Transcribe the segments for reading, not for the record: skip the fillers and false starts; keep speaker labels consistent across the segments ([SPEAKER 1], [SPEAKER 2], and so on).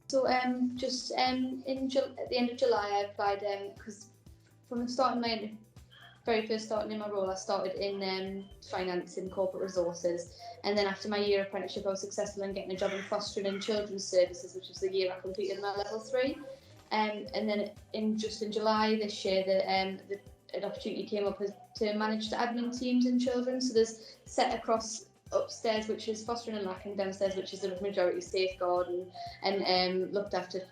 [SPEAKER 1] So just at the end of July, I applied because from starting my very first starting in my role, I started in finance and corporate resources, and then after my year apprenticeship, I was successful in getting a job in fostering and children's services, which was the year I completed my level 3. And then in July this year, an opportunity came up to manage the admin teams in children. So there's set across upstairs, which is fostering and lacking, downstairs, which is the majority safeguard and looked after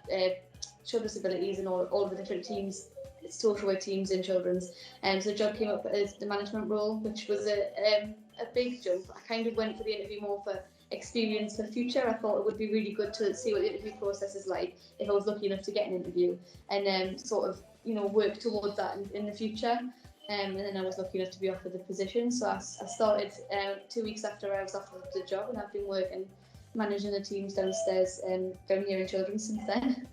[SPEAKER 1] children's abilities and all the different teams, social work teams in children's. So the job came up as the management role, which was a big jump. I kind of went for the interview more for experience for future. I thought it would be really good to see what the interview process is like if I was lucky enough to get an interview, and sort of work towards that in the future. And then I was lucky enough to be offered the position. So I started 2 weeks after I was offered the job, and I've been working managing the teams downstairs down here in children's since then.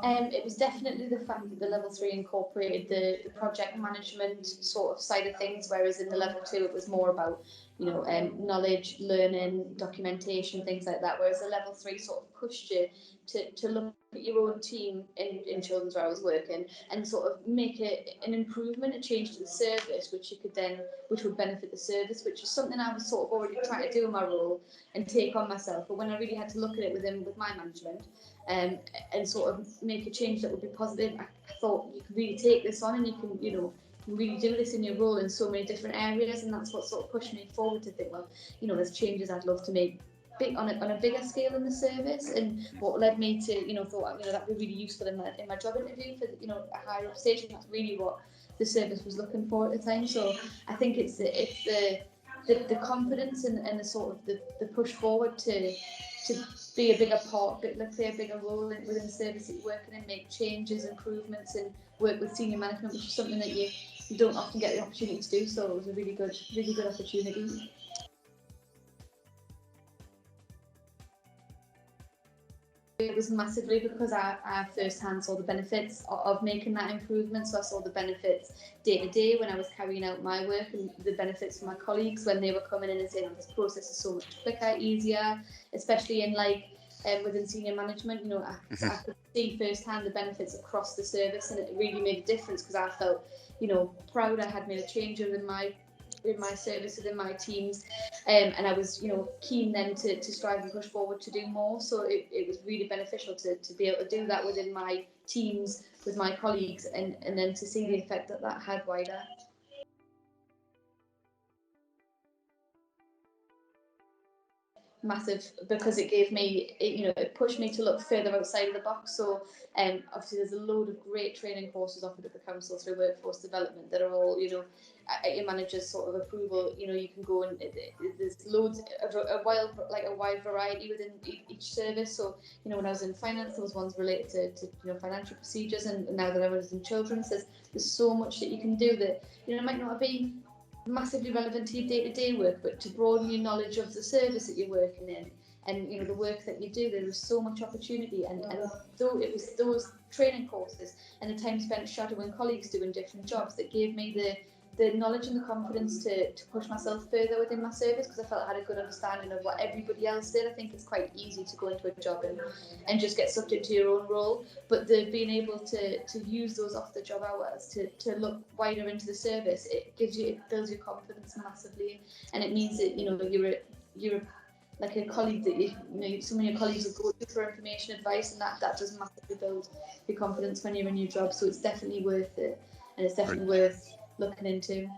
[SPEAKER 1] It was definitely the fact that the level 3 incorporated the project management sort of side of things, whereas in the level 2 it was more about knowledge, learning, documentation, things like that. Whereas the level 3 sort of pushed you to look at your own team in children's where I was working and sort of make an improvement, a change to the service, which would benefit the service, which is something I was sort of already trying to do in my role and take on myself. But when I really had to look at it with my management, and sort of make a change that would be positive, I thought you could really take this on and you can, really do this in your role in so many different areas, and that's what sort of pushed me forward to think, well, there's changes I'd love to make on a bigger scale in the service, and what led me to, thought, that'd be really useful in my job interview for, a higher up station. That's really what the service was looking for at the time. So I think it's the confidence and the sort of the push forward to be a bigger part, play a bigger role within the service that you're working in, make changes, improvements, and work with senior management, which is something that you don't often get the opportunity to do. So it was a really good opportunity. It was massively because I firsthand saw the benefits of making that improvement. So I saw the benefits day to day when I was carrying out my work, and the benefits for my colleagues when they were coming in and saying, this process is so much quicker, easier, especially in within senior management. I could see firsthand the benefits across the service, and it really made a difference because I felt, proud I had made a change in my service, within my teams, and I was keen then to strive and push forward to do more. So it was really beneficial to be able to do that within my teams with my colleagues, and then to see the effect that had wider. Massive, because it gave me, it pushed me to look further outside of the box. So obviously there's a load of great training courses offered at the council through workforce development that are all at your manager's sort of approval. You can go and there's loads of a wide variety within each service. So when I was in finance, there was ones related to financial procedures, and now that I was in children's, there's so much that you can do that might not be massively relevant to your day-to-day work, but to broaden your knowledge of the service that you're working in and the work that you do. There was so much opportunity, and though it was those training courses and the time spent shadowing colleagues doing different jobs that gave me the knowledge and the confidence to push myself further within my service, because I felt I had a good understanding of what everybody else did. I think it's quite easy to go into a job and just get sucked into your own role, but being able to use those off the job hours to look wider into the service, it builds your confidence massively, and it means that you're like a colleague that some of your colleagues will go to for information, advice, and that does massively build your confidence when you're in your job. So it's definitely worth it, and it's definitely worth looking into.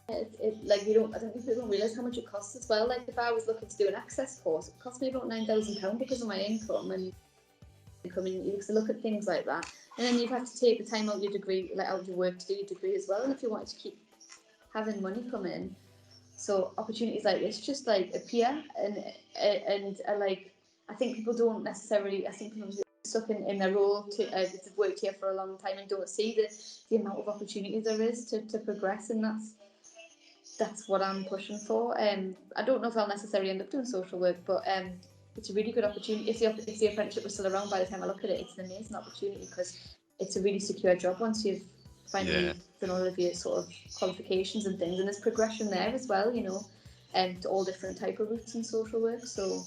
[SPEAKER 1] I think people don't realise how much it costs as well. Like if I was looking to do an access course, it cost me about £9,000 because of my income, and you used to look at things like that, and then you'd have to take the time out of your degree, out of your work to do your degree as well. And if you wanted to keep having money come in, so opportunities like this just appear, and I think people don't necessarily. I think people stuck in their role they've worked here for a long time and don't see the amount of opportunities there is to progress, and that's what I'm pushing for. I don't know if I'll necessarily end up doing social work, but it's a really good opportunity. If the apprenticeship was still around by the time I look at it, it's an amazing opportunity because it's a really secure job once you've finally done all of your sort of qualifications and things, and there's progression there as well, you know, to all different type of routes in social work. So